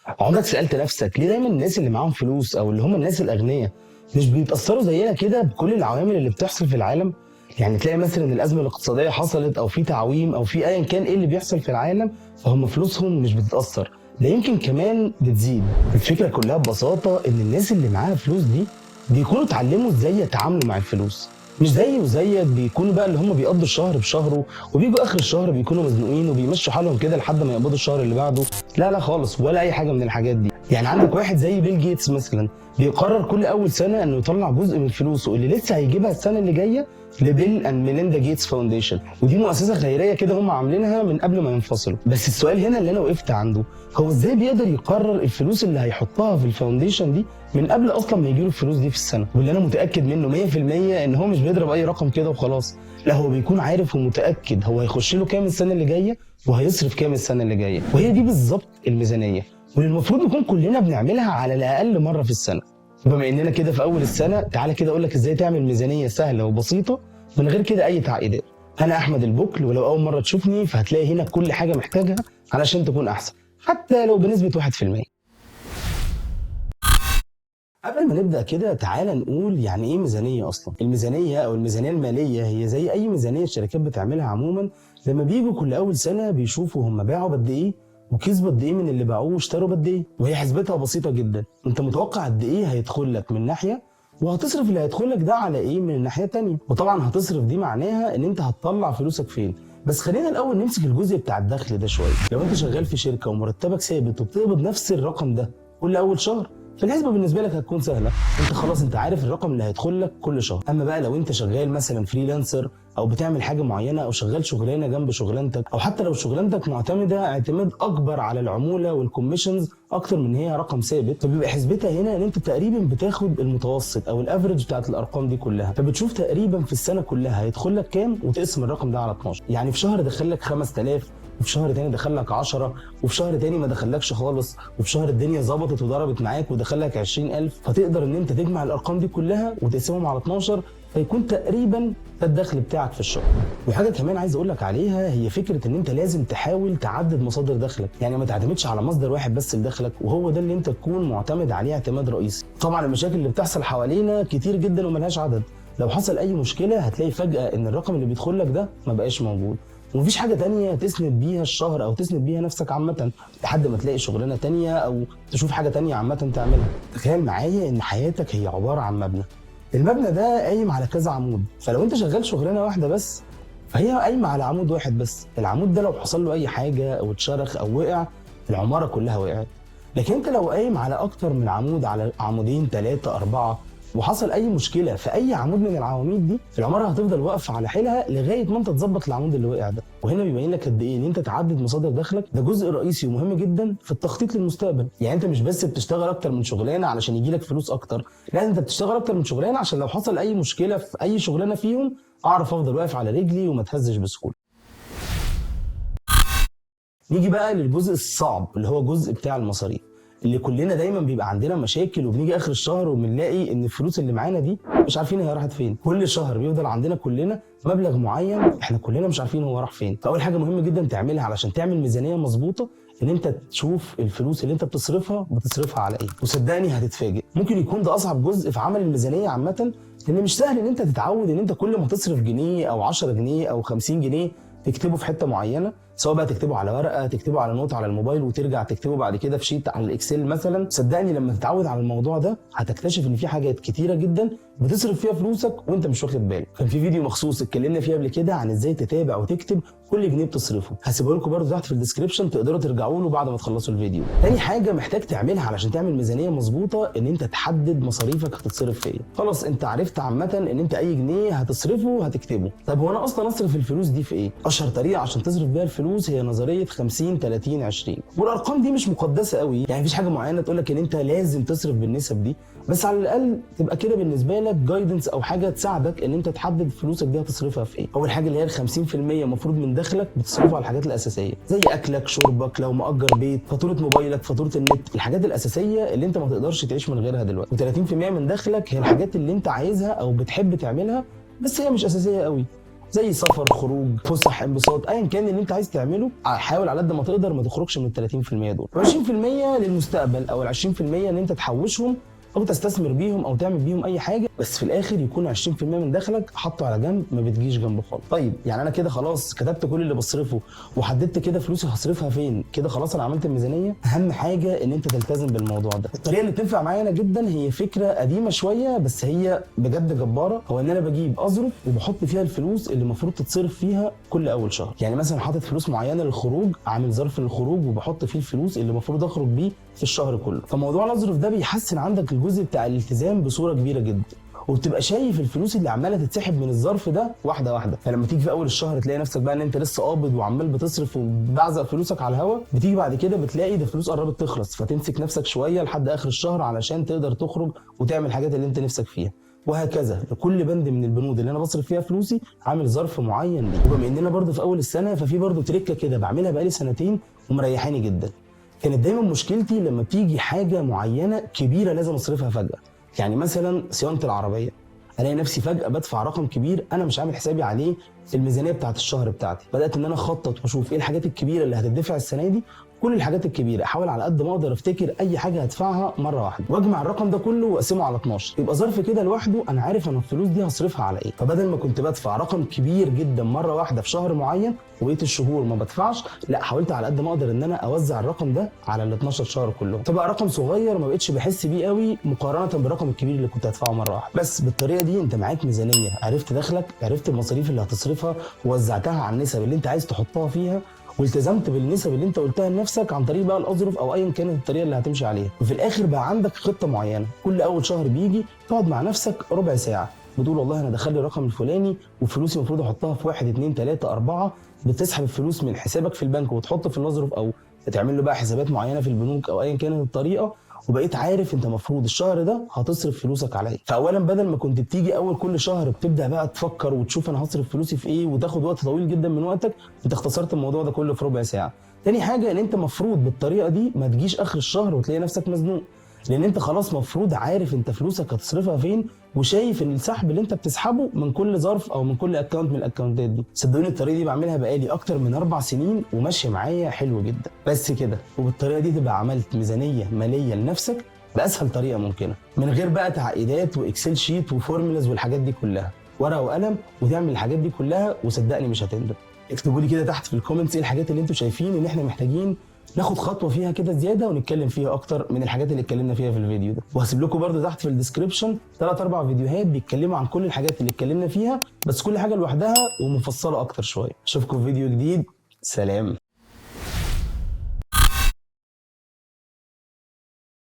عمرك سألت نفسك ليه دايما الناس اللي معاهم فلوس او اللي هم الناس الاغنياء مش بيتأثروا زينا كده بكل العوامل اللي بتحصل في العالم؟ يعني تلاقي مثلا ان الازمه الاقتصاديه حصلت او في تعويم او في ايا كان ايه اللي بيحصل في العالم، فهم فلوسهم مش بتتأثر، ده يمكن كمان بتزيد. الفكره كلها ببساطه ان الناس اللي معاها فلوس دي بيكونوا اتعلموا ازاي يتعاملوا مع الفلوس. مش زي وزيك بيكونوا بقى اللي هم بيقضوا الشهر بشهره وبيجوا اخر الشهر بيكونوا مزنوقين وبيمشوا حالهم كده لحد ما يقبضوا الشهر اللي بعده. لا لا خالص، ولا اي حاجه من الحاجات دي. يعني عندك واحد زي بيل جيتس مثلا بيقرر كل اول سنه انه يطلع جزء من فلوسه اللي لسه هيجيبها السنه اللي جايه لبيل اند ميليندا جيتس فاونديشن، ودي مؤسسه خيريه كده هم عاملينها من قبل ما ينفصلوا. بس السؤال هنا اللي انا وقفت عنده هو ازاي بيقدر يقرر الفلوس اللي هيحطها في الفاونديشن دي من قبل اصلا ما يجيله الفلوس دي في السنه؟ واللي انا متاكد منه 100% ان هو مش بيضرب اي رقم كده وخلاص، لا هو بيكون عارف ومتاكد هو هيخش له كام السنه اللي جايه وهيصرف كام السنه اللي جايه. وهي دي بالظبط الميزانيه، واللي المفروض نكون كلنا بنعملها على الاقل مره في السنه. بما اننا كده في اول السنه، تعالى كده اقول لك ازاي تعمل ميزانيه سهله وبسيطه من غير كده اي تعقيدات. انا احمد البكل، ولو اول مره تشوفني فهتلاقي هنا كل حاجه محتاجها علشان تكون احسن، حتى لو بنسبه 1%. قبل ما نبدأ كده تعالى نقول يعني ايه ميزانية اصلا. الميزانية او الميزانية المالية هي زي اي ميزانية الشركات بتعملها عموما، لما بيجوا كل اول سنة بيشوفوا هم باعوا قد ايه وكسبوا قد ايه من اللي باعوه واشتروا قد ايه. وهي حسبتها بسيطة جدا، انت متوقع قد ايه هيدخل لك من ناحية وهتصرف اللي هيدخل لك ده على ايه من الناحية التانية. وطبعا هتصرف دي معناها ان انت هتطلع فلوسك فين. بس خلينا الاول نمسك الجزء بتاع الدخل ده شوية. لو انت شغال في شركة ومرتبك ثابت وبتقبض نفس الرقم ده كل اول شهر، فالحسبه بالنسبه لك هتكون سهله، انت خلاص انت عارف الرقم اللي هيدخل لك كل شهر. اما بقى لو انت شغال مثلا فريلانسر او بتعمل حاجه معينه او شغال شغلانه جنب شغلانتك، او حتى لو شغلانتك معتمده اعتماد اكبر على العموله والكوميشنز اكتر من ان هي رقم ثابت، فبيبقى حسبتها هنا ان انت تقريبا بتاخد المتوسط او الافرج بتاعت الارقام دي كلها، فبتشوف تقريبا في السنه كلها هيدخل لك كام وتقسم الرقم ده على 12. يعني في شهر دخل لك 5000، وفي شهر تاني دخلك 10، وفي شهر تاني ما دخلكش خالص، وفي شهر الدنيا ظبطت وضربت معاك ودخلك 20,000. فتقدر ان انت تجمع الارقام دي كلها وتقسمهم على 12، فيكون تقريبا ده الدخل بتاعك في الشهر. وحاجه كمان عايز اقول لك عليها هي فكره ان انت لازم تحاول تعدد مصادر دخلك، يعني ما تعتمدش على مصدر واحد بس لدخلك وهو ده اللي انت تكون معتمد عليه اعتماد رئيسي. طبعا المشاكل اللي بتحصل حوالينا كتير جدا وملهاش عدد، لو حصل اي مشكله هتلاقي فجاه ان الرقم اللي بيدخل لك ده ما بقاش موجود، ومفيش حاجه تانية تسند بيها الشهر او تسند بيها نفسك عامه لحد ما تلاقي شغلانه تانية او تشوف حاجه تانية عامه تعملها. تخيل معايا ان حياتك هي عباره عن مبنى، المبنى ده قايم على كذا عمود، فلو انت شغال شغلانه واحده بس فهي قايمه على عمود واحد بس. العمود ده لو حصل له اي حاجه او اتشرخ او وقع العماره كلها وقعت. لكن انت لو قايم على اكتر من عمود، على عمودين 3 4، وحصل اي مشكله في اي عمود من العواميد دي، العماره هتفضل واقفه على حيلها لغايه ما انت تظبط العمود اللي وقع ده. وهنا بيبين لك قد ايه ان انت تعدد مصادر دخلك ده جزء رئيسي ومهم جدا في التخطيط للمستقبل. يعني انت مش بس بتشتغل اكتر من شغلانه علشان يجي لك فلوس اكتر، لا انت بتشتغل اكتر من شغلانه عشان لو حصل اي مشكله في اي شغلانه فيهم اعرف افضل واقف على رجلي وما اتهزش بسهوله. نيجي بقى للجزء الصعب اللي هو جزء بتاع المصاريف، اللي كلنا دايما بيبقى عندنا مشاكل وبنيجي اخر الشهر وبنلاقي ان الفلوس اللي معانا دي مش عارفين هي راحت فين. كل شهر بيفضل عندنا كلنا مبلغ معين احنا كلنا مش عارفين هو راح فين. فاول حاجه مهمه جدا تعملها علشان تعمل ميزانيه مظبوطه ان انت تشوف الفلوس اللي انت بتصرفها على ايه. وصدقني هتتفاجئ، ممكن يكون ده اصعب جزء في عمل الميزانيه عامه، لان مش سهل ان انت تتعود ان انت كل ما تصرف جنيه او 10 جنيه او 50 جنيه تكتبه في حته معينه، سواء بقى تكتبه على ورقه، تكتبه على نوت على الموبايل وترجع تكتبه بعد كده في شيت على الاكسل مثلا. صدقني لما تتعود على الموضوع ده هتكتشف ان في حاجات كتيره جدا بتصرف فيها فلوسك وانت مش واخد بالك. كان في فيديو مخصوص اتكلمنا فيه قبل كده عن ازاي تتابع وتكتب كل جنيه بتصرفه، هسيبه لكم برده تحت في الديسكربشن تقدروا ترجعوا له بعد ما تخلصوا الفيديو. تاني حاجه محتاج تعملها علشان تعمل ميزانيه مظبوطه ان انت تحدد مصاريفك هتتصرف في ايه. خلاص انت عرفت عامه ان انت اي جنيه هتصرفه هتكتبه. طب هو انا اصلا اصرف الفلوس دي في ايه؟ اشهر طريقه عشان تصرف بيها الفلوس هي نظريه 50 30 20. والارقام دي مش مقدسه قوي، يعني مفيش حاجه معينه تقول لك ان انت لازم تصرف بالنسب دي، بس على الاقل تبقى كده بالنسبه لك جايدنس او حاجه تساعدك ان انت تحدد فلوسك دي هتصرفها في ايه. اول حاجه اللي هي ال 50% المفروض من دخلك بتصرفه على الحاجات الاساسيه زي اكلك، شربك، لو مأجر بيت، فاتوره موبايلك، فاتوره النت، الحاجات الاساسيه اللي انت ما تقدرش تعيش من غيرها دلوقتي. و30% من دخلك هي الحاجات اللي انت عايزها او بتحب تعملها بس هي مش اساسيه قوي. زي سفر، خروج، فسح، انبساط، ايا كان اللي انت عايز تعمله حاول على قد ما تقدر ما تخرجش من ال 30% دول. 20% للمستقبل او ال 20% ان انت تحوشهم او تستثمر بيهم او تعمل بيهم اي حاجه، بس في الاخر يكون 20% من دخلك حطه على جنب، ما بتجيش جنبه خالص. طيب يعني انا كده خلاص كتبت كل اللي بصرفه وحددت كده فلوسي هصرفها فين، كده خلاص انا عملت الميزانيه. اهم حاجه ان انت تلتزم بالموضوع ده. الطريقه اللي بتنفع معايا انا جدا هي فكره قديمه شويه بس هي بجد جباره، هو ان انا بجيب اظرف وبحط فيها الفلوس اللي المفروض تتصرف فيها كل اول شهر. يعني مثلا حاطط فلوس معينه للخروج، عامل ظرف للخروج وبحط فيه الفلوس اللي المفروض اخرج بيه في الشهر كله. فموضوع الاظرف ده بيحسن عندك الجزء بتاع الالتزام بصوره كبيره جدا، وبتبقى شايف الفلوس اللي عماله تتسحب من الظرف ده واحده واحده. فلما تيجي في اول الشهر تلاقي نفسك بقى ان انت لسه قابض وعمال بتصرف وبعزق فلوسك على الهوا، بتيجي بعد كده بتلاقي ده فلوس قربت تخلص، فتمسك نفسك شويه لحد اخر الشهر علشان تقدر تخرج وتعمل الحاجات اللي انت نفسك فيها. وهكذا لكل بند من البنود اللي انا بصرف فيها فلوسي عامل ظرف معين ليه. وبما اننا برضه في اول السنه ففي برضه تريكه كده بعملها بقالي سنتين ومريحاني جدا. كانت دايما مشكلتي لما بتيجي حاجه معينه كبيره لازم اصرفها فجاه، يعني مثلا صيانه العربيه، الاقي نفسي فجاه بدفع رقم كبير انا مش عامل حسابي عليه في الميزانيه بتاعه الشهر بتاعتي. بدات ان انا اخطط واشوف ايه الحاجات الكبيره اللي هتدفع السنه دي، كل الحاجات الكبيره احاول على قد ما اقدر افتكر اي حاجه هدفعها مره واحده واجمع الرقم ده كله واقسمه على 12، يبقى ظرف كده لوحده انا عارف انا الفلوس دي هصرفها على ايه. فبدل ما كنت بدفع رقم كبير جدا مره واحده في شهر معين وبقيه الشهور ما بدفعش، لا حاولت على قد ما اقدر ان انا اوزع الرقم ده على ال 12 شهر كلهم، فبقى رقم صغير ما بقتش بحس بيه قوي مقارنه بالرقم الكبير اللي كنت هدفعه مره واحده. بس بالطريقه دي انت معاك ميزانيه، عرفت دخلك، عرفت المصاريف اللي هتصرفها ووزعتها على النسب اللي انت عايز تحطها فيها، والتزمت بالنسب اللي انت قلتها لنفسك عن طريق بقى الاظرف او ايا كانت الطريقه اللي هتمشي عليها. وفي الاخر بقى عندك خطه معينه، كل اول شهر بيجي تقعد مع نفسك ربع ساعه بتقول والله انا دخل لي الرقم الفلاني وفلوسي المفروض احطها في 1 2 3 4، بتسحب الفلوس من حسابك في البنك وتحط في الاظرف او تعمل له بقى حسابات معينه في البنوك او ايا كانت الطريقه، وبقيت عارف انت المفروض الشهر ده هتصرف فلوسك على ايه. فاولا بدل ما كنت بتيجي اول كل شهر بتبدا بقى تفكر وتشوف انا هصرف فلوسي في ايه وتاخد وقت طويل جدا من وقتك، انت اختصرت الموضوع ده كله في ربع ساعه. تاني حاجه ان انت المفروض بالطريقه دي ما تجيش اخر الشهر وتلاقي نفسك مزنوق، لان انت خلاص مفروض عارف انت فلوسك هتصرفها فين، وشايف ان السحب اللي انت بتسحبه من كل ظرف او من كل اكونت من الاكونتات دي. صدقوني الطريقه دي بعملها بقالي اكتر من 4 سنين وماشيه معايا حلو جدا. بس كده، وبالطريقه دي تبقى عملت ميزانيه ماليه لنفسك باسهل طريقه ممكنه، من غير بقى تعقيدات واكسل شيت وفورمولاز والحاجات دي كلها، ورقه وقلم وتعمل الحاجات دي كلها وصدقني مش هتندم. اكتبوا لي كده تحت في الكومنتس ايه الحاجات اللي انتوا شايفين ان احنا محتاجين ناخد خطوه فيها كده زياده ونتكلم فيها اكتر من الحاجات اللي اتكلمنا فيها في الفيديو ده. وهسيب لكم برده تحت في الديسكربشن 3 4 فيديوهات بيتكلموا عن كل الحاجات اللي اتكلمنا فيها، بس كل حاجه لوحدها ومفصله اكتر شويه. اشوفكم في فيديو جديد، سلام.